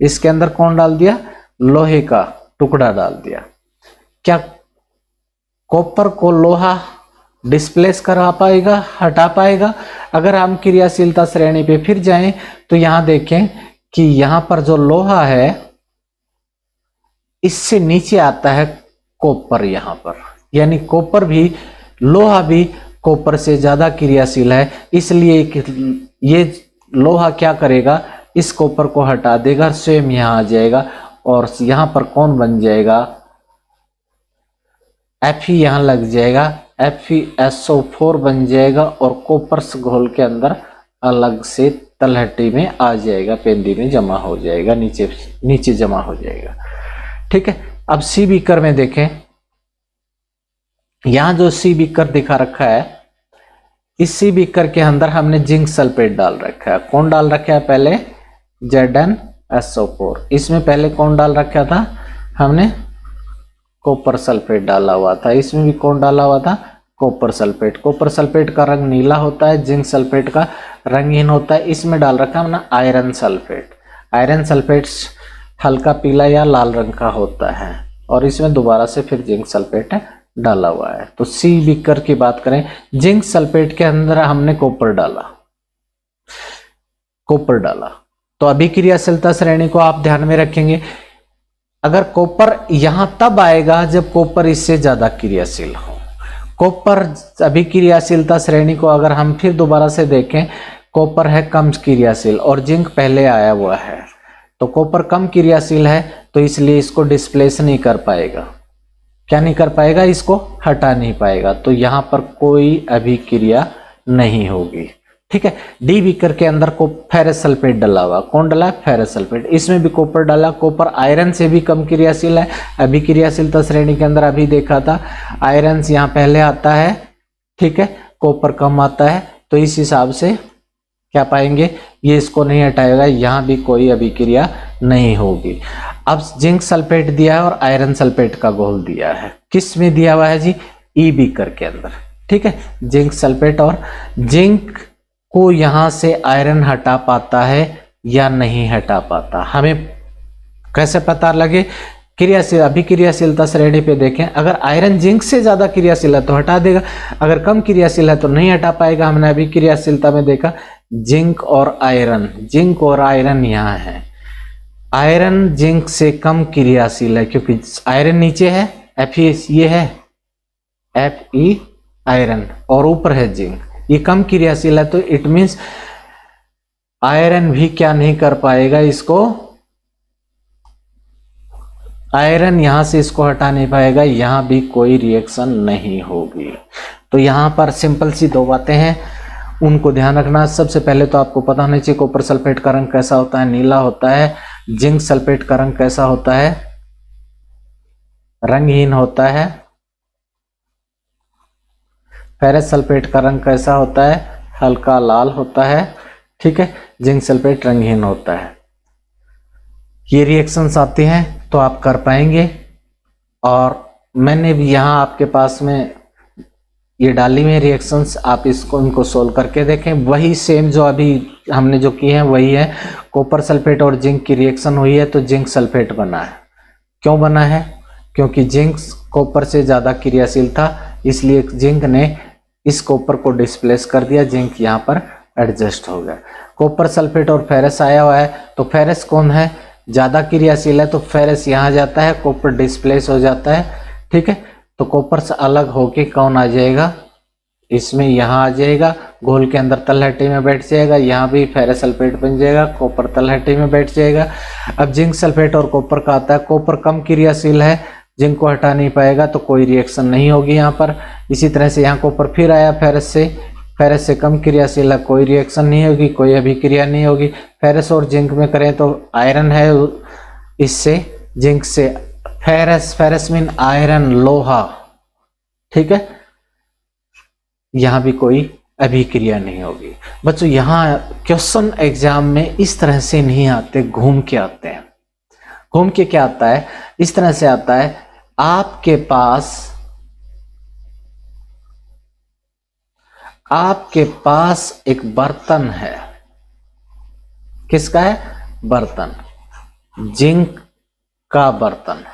इसके अंदर कौन डाल दिया? लोहे का टुकड़ा डाल दिया। क्या कॉपर को लोहा डिस्प्लेस करा पाएगा? हटा पाएगा? अगर हम क्रियाशीलता श्रेणी पे फिर जाएं तो यहां देखें कि यहां पर जो लोहा है इससे नीचे आता है कॉपर यहां पर, यानी कॉपर भी, लोहा भी कॉपर से ज्यादा क्रियाशील है, इसलिए ये लोहा क्या करेगा? इस कॉपर को हटा देगा, स्वयं यहाँ आ जाएगा और यहाँ पर कौन बन जाएगा, Fe यहाँ लग जाएगा, FeSO4 बन जाएगा और कॉपर घोल के अंदर अलग से तलहटी में आ जाएगा, पेंदी में जमा हो जाएगा, नीचे जमा हो जाएगा। ठीक है। अब सी बीकर में देखें, यहां जो सी बीकर दिखा रखा है, इस सी बीकर के अंदर हमने जिंक सल्फेट डाल रखा है। कौन डाल रखा है, पहले ZnSO4। इसमें पहले कौन डाल रखा था, हमने कॉपर सल्फेट डाला हुआ था। इसमें भी कौन डाला हुआ था, कॉपर सल्फेट। कॉपर सल्फेट का रंग नीला होता है, जिंक सल्फेट का रंगहीन होता है। इसमें डाल रखा हमने आयरन सल्फेट। आयरन सल्फेट हल्का पीला या लाल रंग का होता है और इसमें दोबारा से फिर जिंक सल्फेट डाला हुआ है। तो सी बीकर की बात करें, जिंक सल्फेट के अंदर हमने कॉपर डाला। तो अभिक्रियाशीलता श्रेणी को आप ध्यान में रखेंगे, अगर कॉपर यहां तब आएगा जब कॉपर इससे ज्यादा क्रियाशील हो। कॉपर अभिक्रियाशीलता श्रेणी को अगर हम फिर दोबारा से देखें, कॉपर है कम क्रियाशील और जिंक पहले आया हुआ है, तो कॉपर कम क्रियाशील है तो इसलिए इसको डिस्प्लेस नहीं कर पाएगा। क्या नहीं कर पाएगा, इसको हटा नहीं पाएगा, तो यहां पर कोई अभिक्रिया नहीं होगी। ठीक है। डी बीकर के अंदर को फेरस सल्फेट डला हुआ। कौन डला है, फेरस सल्फेट। इसमें भी कॉपर डाला। कॉपर आयरन से भी कम क्रियाशील है। अभिक्रियाशीलता श्रेणी के अंदर अभी देखा था, आयरन यहाँ पहले आता है, ठीक है, कॉपर कम आता है, तो इस हिसाब से क्या पाएंगे, ये इसको नहीं हटाएगा, यहाँ भी कोई अभिक्रिया नहीं होगी। अब जिंक सल्फेट दिया है और आयरन सल्फेट का घोल दिया है। किस में दिया हुआ है जी, ई बीकर के अंदर। ठीक है। जिंक सल्फेट, और जिंक को यहां से आयरन हटा पाता है या नहीं हटा पाता, हमें कैसे पता लगे, क्रियाशील अभिक्रियाशीलता श्रेणी पे देखें, अगर आयरन जिंक से ज्यादा क्रियाशील है तो हटा देगा, अगर कम क्रियाशील है तो नहीं हटा पाएगा। हमने अभिक्रियाशीलता में देखा जिंक और आयरन यहाँ है। आयरन जिंक से कम क्रियाशील है क्योंकि आयरन नीचे है, Fe ये है, Fe आयरन और ऊपर है जिंक, ये कम क्रियाशील है, तो इट मीन्स आयरन भी क्या नहीं कर पाएगा, इसको आयरन यहां से इसको हटा नहीं पाएगा, यहां भी कोई रिएक्शन नहीं होगी। तो यहां पर सिंपल सी दो बातें हैं, उनको ध्यान रखना। सबसे पहले तो आपको पता होना चाहिए कॉपर सल्फेट का रंग कैसा होता है, नीला होता है। जिंक सल्फेट का रंग कैसा होता है, रंगहीन होता है। फेरस सल्फेट का रंग कैसा होता है, हल्का लाल होता है। ठीक है। जिंक सल्फेट रंगहीन होता है। ये रिएक्शंस आते हैं तो आप कर पाएंगे। और मैंने भी यहाँ आपके पास में ये डाली हुई रिएक्शंस, आप इसको इनको सोल्व करके देखें। वही सेम जो अभी हमने जो किए हैं वही है। कॉपर सल्फेट और जिंक की रिएक्शन हुई है तो जिंक सल्फेट बना है। क्यों बना है, क्योंकि जिंक कॉपर से ज़्यादा क्रियाशील था, इसलिए जिंक ने इस कॉपर को डिस्प्लेस कर दिया, जिंक यहाँ पर एडजस्ट हो गया। कॉपर सल्फेट और फेरस आया हुआ है, तो फेरस कौन है, ज़्यादा क्रियाशील है, तो फेरस यहाँ जाता है, कॉपर डिस्प्लेस हो जाता है। ठीक है। तो कॉपर से अलग होके कौन आ जाएगा, इसमें यहाँ आ जाएगा, घोल के अंदर तलहटी में बैठ जाएगा, यहाँ भी फेरस सल्फेट बन जाएगा, कॉपर तलहटी में बैठ जाएगा। अब जिंक सल्फेट और कॉपर का आता है, कॉपर कम क्रियाशील है, जिंक को हटा नहीं पाएगा, तो कोई रिएक्शन नहीं होगी यहाँ पर। इसी तरह से यहाँ कॉपर फिर आया फेरस से कम क्रियाशील है, कोई रिएक्शन नहीं होगी, कोई अभिक्रिया नहीं होगी। फेरस और जिंक में करें तो आयरन है, इससे जिंक से फेरस मीन आयरन, लोहा। ठीक है। यहां भी कोई अभिक्रिया नहीं होगी। बच्चों यहां क्वेश्चन एग्जाम में इस तरह से नहीं आते, घूम के आते हैं। घूम के क्या आता है, इस तरह से आता है, आपके पास एक बर्तन है। किसका है, बर्तन, जिंक का बर्तन।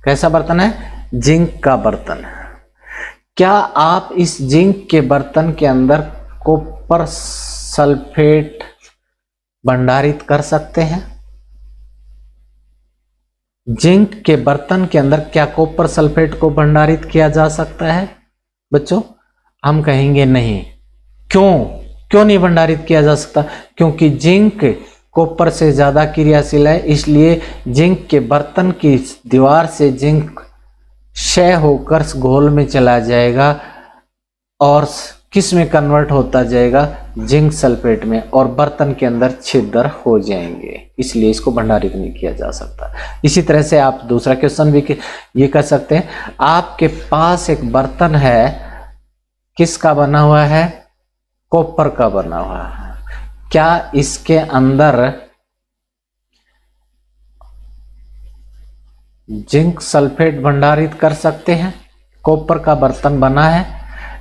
कैसा बर्तन है, जिंक का बर्तन। क्या आप इस जिंक के बर्तन के अंदर कॉपर सल्फेट भंडारित कर सकते हैं? जिंक के बर्तन के अंदर क्या कॉपर सल्फेट को भंडारित किया जा सकता है? बच्चों हम कहेंगे नहीं। क्यों? क्यों नहीं भंडारित किया जा सकता? क्योंकि जिंक कॉपर से ज्यादा क्रियाशील है, इसलिए जिंक के बर्तन की दीवार से जिंक क्षय होकर घोल में चला जाएगा और किस में कन्वर्ट होता जाएगा? जिंक सल्फेट में, और बर्तन के अंदर छिद्र हो जाएंगे, इसलिए इसको भंडारित नहीं किया जा सकता। इसी तरह से आप दूसरा क्वेश्चन भी ये कर सकते हैं, आपके पास एक बर्तन है, किसका बना हुआ है? कॉपर का बना हुआ है। क्या इसके अंदर जिंक सल्फेट भंडारित कर सकते हैं? कॉपर का बर्तन बना है,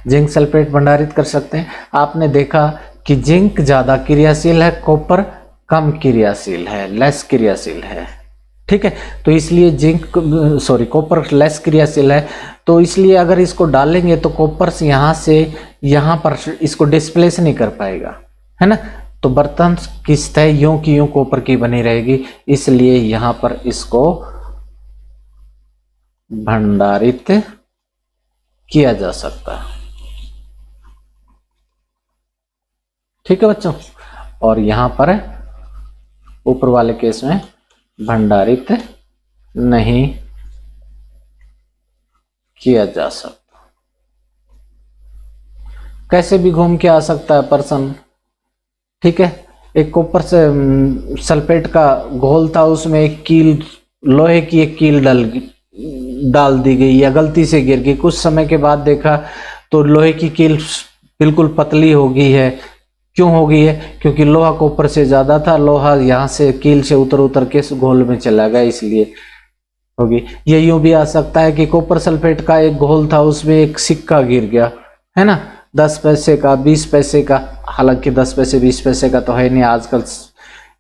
जिंक सल्फेट भंडारित कर सकते हैं। आपने देखा कि जिंक ज्यादा क्रियाशील है, कॉपर कम क्रियाशील है, लेस क्रियाशील है, ठीक है। तो इसलिए कॉपर लेस क्रियाशील है, तो इसलिए अगर इसको डालेंगे तो कॉपर से यहाँ पर इसको डिस्प्लेस नहीं कर पाएगा, है ना। तो बर्तन की सतह यूं की यूं कॉपर की बनी रहेगी, इसलिए यहाँ पर इसको भंडारित किया जा सकता है, ठीक है बच्चों। और यहाँ पर ऊपर वाले केस में भंडारित नहीं किया जा सकता। कैसे भी घूम के आ सकता है पर्सन, ठीक है। एक कॉपर से सल्फेट का घोल था, उसमें एक कील, लोहे की एक कील डाल दी गई या गलती से गिर गई। कुछ समय के बाद देखा तो लोहे की कील बिल्कुल पतली हो गई है। क्यों हो गई है? क्योंकि लोहा कॉपर से ज्यादा था, लोहा यहाँ से कील से उतर के घोल में चला गया, इसलिए होगी। ये यूं भी आ सकता है कि कॉपर सल्फेट का एक घोल था, उसमें एक सिक्का गिर गया, है ना, 10 पैसे का, 20 पैसे का। हालांकि 10 पैसे 20 पैसे का तो है नहीं आजकल,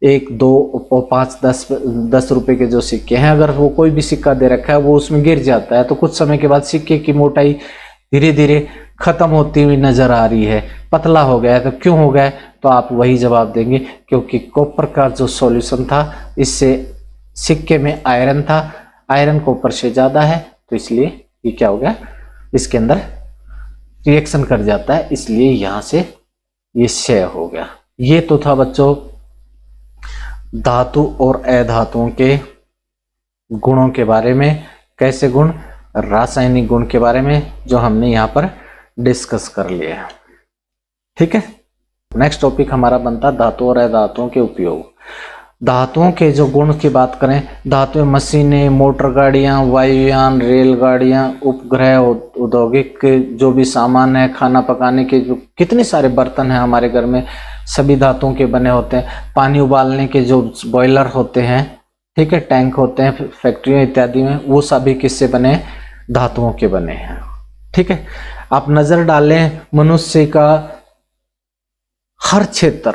1 2 5 10 रुपए के जो सिक्के हैं, अगर वो कोई भी सिक्का दे रखा है वो उसमें गिर जाता है, तो कुछ समय के बाद सिक्के की मोटाई धीरे धीरे खत्म होती हुई नजर आ रही है, पतला हो गया है। तो क्यों हो गया? तो आप वही जवाब देंगे, क्योंकि कॉपर का जो सॉल्यूशन था, इससे सिक्के में आयरन था, आयरन कॉपर से ज्यादा है, तो इसलिए ये क्या हो गया, इसके अंदर रिएक्शन कर जाता है, इसलिए यहां से ये क्षय हो गया। ये तो था बच्चों धातु और अधातुओं के गुणों के बारे में, कैसे गुण, रासायनिक गुण के बारे में, जो हमने यहाँ पर डिस्कस कर लिया है, ठीक है। नेक्स्ट टॉपिक हमारा बनता धातु और अधातुओं के उपयोग। धातुओं के जो गुण की बात करें, धातुएं मशीनें, मोटर गाड़ियां, वायुयान, रेलगाड़ियां, उपग्रह, औद्योगिक जो भी सामान है, खाना पकाने के जो कितने सारे बर्तन हैं हमारे घर में, सभी धातुओं के बने होते हैं। पानी उबालने के जो बॉयलर होते हैं, ठीक है, टैंक होते हैं फैक्ट्रियों इत्यादि में, वो सभी किससे बने? धातुओं के बने हैं, ठीक है। आप नजर डालें मनुष्य का हर क्षेत्र,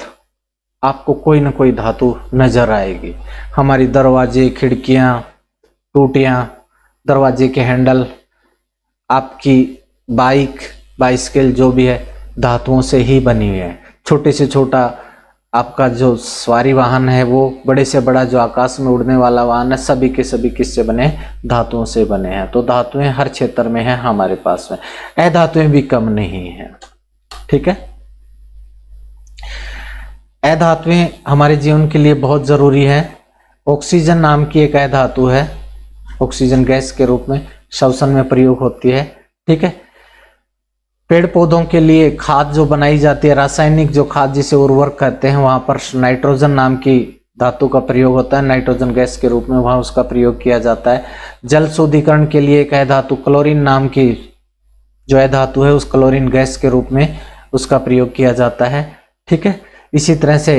आपको कोई ना कोई धातु नजर आएगी। हमारी दरवाजे, खिड़कियां, टूटियां, दरवाजे के हैंडल, आपकी बाइक, बाइसिकल जो भी है, धातुओं से ही बनी हुई है। छोटे से छोटा आपका जो सवारी वाहन है, वो बड़े से बड़ा जो आकाश में उड़ने वाला वाहन है, सभी के सभी किससे बने? धातुओं से बने हैं। तो धातुएं हर क्षेत्र में हैं हमारे पास में, अधातुएं भी कम नहीं है, ठीक है। अधातुएं हमारे जीवन के लिए बहुत जरूरी है। ऑक्सीजन नाम की एक अधातु है, ऑक्सीजन गैस के रूप में श्वसन में प्रयोग होती है, ठीक है। पेड़ पौधों के लिए खाद जो बनाई जाती है, रासायनिक जो खाद जिसे उर्वरक कहते हैं, वहां पर नाइट्रोजन नाम की धातु का प्रयोग होता है, नाइट्रोजन गैस के रूप में वहां उसका प्रयोग किया जाता है। जल शुद्धिकरण के लिए एक अधातु क्लोरीन नाम की जो अधातु है, उस क्लोरीन गैस के रूप में उसका प्रयोग किया जाता है, ठीक है। इसी तरह से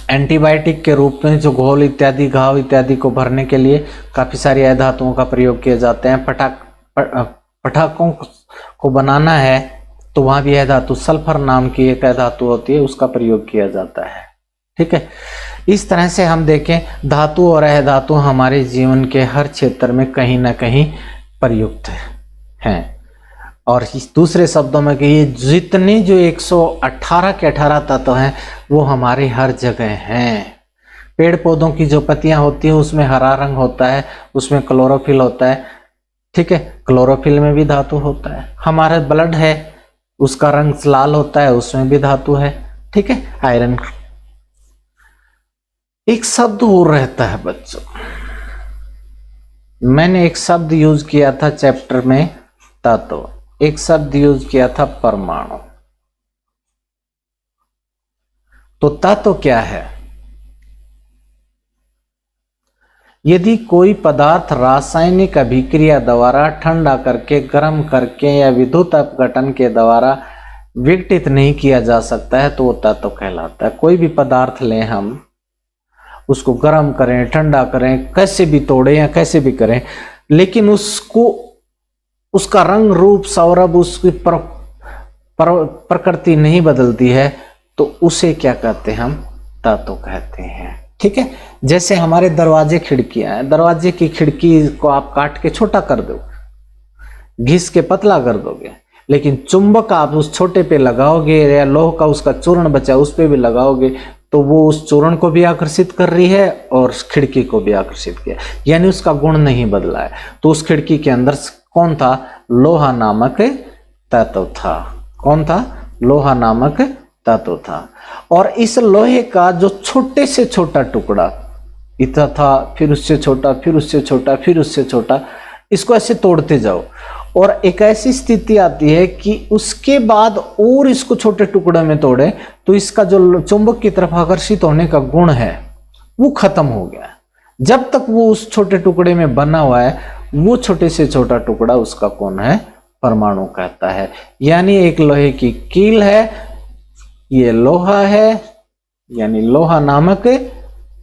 एंटीबायोटिक के रूप में जो घोल इत्यादि, घाव इत्यादि को भरने के लिए काफी सारी अधातुओं का प्रयोग किए जाते हैं। पटाखों को बनाना है तो वहां भी अधातु, सल्फर नाम की एक अधातु होती है, उसका प्रयोग किया जाता है, ठीक है। इस तरह से हम देखें, धातु और अधातु हमारे जीवन के हर क्षेत्र में कहीं ना कहीं प्रयुक्त हैं। और दूसरे शब्दों में कि ये जितने जो 118 के 18 तत्व हैं, वो हमारे हर जगह हैं। पेड़ पौधों की जो पत्तियां होती हैं, उसमें हरा रंग होता है, उसमें क्लोरोफिल होता है, ठीक है। क्लोरोफिल में भी धातु होता है। हमारा ब्लड है, उसका रंग लाल होता है, उसमें भी धातु है। ठीक है, आयरन। एक शब्द और रहता है बच्चों, मैंने एक शब्द यूज किया था चैप्टर में तत्व, एक शब्द यूज किया था परमाणु। तो तत्व क्या है? यदि कोई पदार्थ रासायनिक अभिक्रिया द्वारा ठंडा करके, गर्म करके या विद्युत अपघटन के द्वारा विघटित नहीं किया जा सकता है तो वो तत्व कहलाता है। कोई भी पदार्थ लें हम, उसको गर्म करें, ठंडा करें, कैसे भी तोड़ें या कैसे भी करें, लेकिन उसको, उसका रंग रूप सौरभ, उसकी प्रकृति नहीं बदलती है तो उसे क्या कहते हैं? हम तत्व कहते हैं। ठीक है, जैसे हमारे दरवाजे खिड़कियां हैं, दरवाजे की खिड़की को आप काट के छोटा कर दो, घिस के पतला कर दोगे, लेकिन चुंबक आप उस छोटे पे लगाओगे या लोह का उसका चूर्ण बचा उस पे भी लगाओगे तो वो उस चूर्ण को भी आकर्षित कर रही है और खिड़की को भी आकर्षित किया, यानी उसका गुण नहीं बदला है। तो उस खिड़की के अंदर कौन था? लोहा नामक तत्व था। कौन था? लोहा नामक तत्व था। और इस लोहे का जो छोटे से छोटा टुकड़ा इतना था, फिर उससे छोटा, फिर उससे छोटा, फिर उससे छोटा, इसको ऐसे तोड़ते जाओ और एक ऐसी स्थिति आती है कि उसके बाद और इसको छोटे टुकड़े में तोड़े तो इसका जो चुंबक की तरफ आकर्षित होने का गुण है वो खत्म हो गया। जब तक वो उस छोटे टुकड़े में बना हुआ है, वो छोटे से छोटा टुकड़ा उसका कौन है? परमाणु कहता है। यानी एक लोहे की कील है, ये लोहा है, यानी लोहा नामक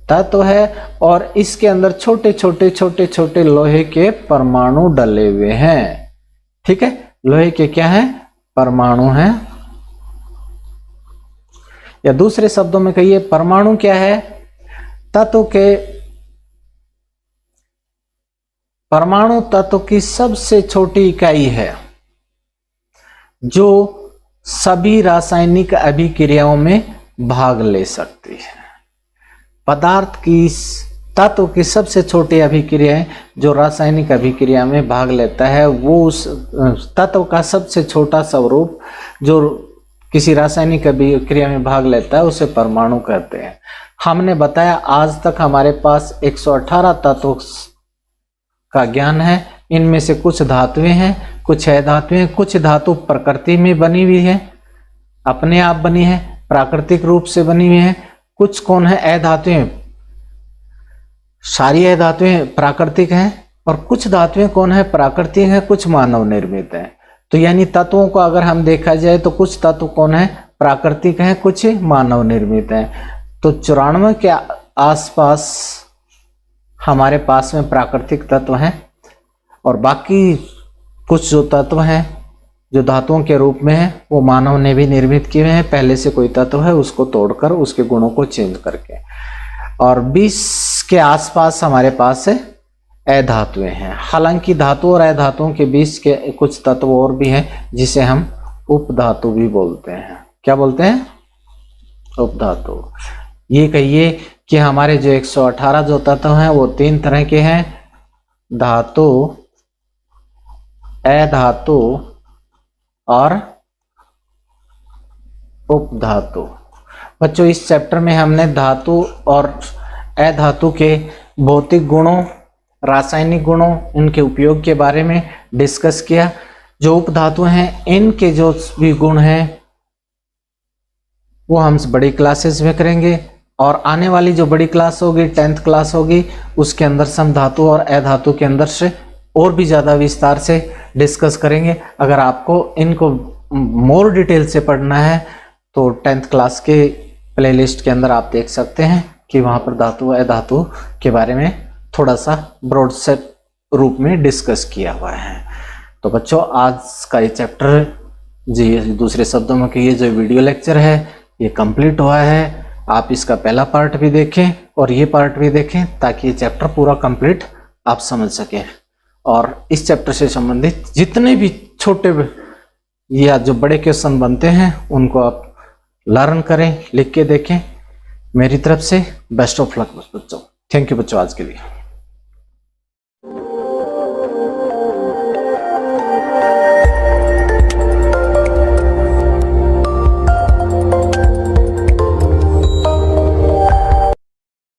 तत्व है, और इसके अंदर छोटे छोटे छोटे छोटे लोहे के परमाणु डले हुए हैं। ठीक है, लोहे के क्या है? परमाणु हैं। या दूसरे शब्दों में कहिए, परमाणु क्या है? तत्व के, परमाणु तत्व की सबसे छोटी इकाई है जो सभी रासायनिक अभिक्रियाओं में भाग ले सकती है। पदार्थ की, तत्व की सबसे छोटी अभिक्रिया जो रासायनिक अभिक्रिया में भाग लेता है, वो उस तत्व का सबसे छोटा स्वरूप जो किसी रासायनिक अभिक्रिया में भाग लेता है उसे परमाणु कहते हैं। हमने बताया आज तक हमारे पास 118 तत्व का ज्ञान है। इनमें से कुछ धातुएं हैं, कुछ अधातुएं, कुछ धातु प्रकृति में बनी हुई है, अपने आप बनी है, प्राकृतिक रूप से बनी हुई है। कुछ कौन है? अधातुएं। सारी अधातुएं प्राकृतिक हैं और कुछ धातुएं कौन है? प्राकृतिक है, कुछ मानव निर्मित है। तो यानी तत्वों को अगर हम देखा जाए तो कुछ तत्व कौन है? प्राकृतिक हैं, कुछ मानव निर्मित हैं। तो 94 के आसपास हमारे पास में प्राकृतिक तत्व हैं और बाकी कुछ जो तत्व हैं जो धातुओं के रूप में है वो मानव ने भी निर्मित किए हैं। पहले से कोई तत्व है उसको तोड़कर उसके गुणों को चेंज करके। और 20 के आसपास हमारे पास अधातुएं हैं। हालांकि धातु और अधातुओं के बीच के कुछ तत्व और भी हैं जिसे हम उपधातु भी बोलते हैं। क्या बोलते हैं? उपधातु। ये कहिए कि हमारे जो 118 जो तत्व हैं वो 3 तरह के हैं: धातु, अधातु और उपधातु। बच्चों, इस चैप्टर में हमने धातु और अधातु के भौतिक गुणों, रासायनिक गुणों, इनके उपयोग के बारे में डिस्कस किया। जो उपधातु हैं इनके जो भी गुण हैं वो हम बड़ी क्लासेस में करेंगे और आने वाली जो बड़ी क्लास होगी 10th क्लास होगी उसके अंदर सम धातु और अधातु के अंदर से और भी ज़्यादा विस्तार से डिस्कस करेंगे। अगर आपको इनको मोर डिटेल से पढ़ना है तो 10th क्लास के प्लेलिस्ट के अंदर आप देख सकते हैं कि वहाँ पर धातु अधातु के बारे में थोड़ा सा ब्रॉड से रूप में डिस्कस किया हुआ है। तो बच्चों, आज का ये चैप्टर जी, दूसरे शब्दों में कि ये जो वीडियो लेक्चर है ये कंप्लीट हुआ है। आप इसका पहला पार्ट भी देखें और ये पार्ट भी देखें ताकि ये चैप्टर पूरा कंप्लीट आप समझ सकें। और इस चैप्टर से संबंधित जितने भी छोटे या जो बड़े क्वेश्चन बनते हैं उनको आप लर्न करें, लिख के देखें। मेरी तरफ से बेस्ट ऑफ लक बच्चों। थैंक यू बच्चों आज के लिए।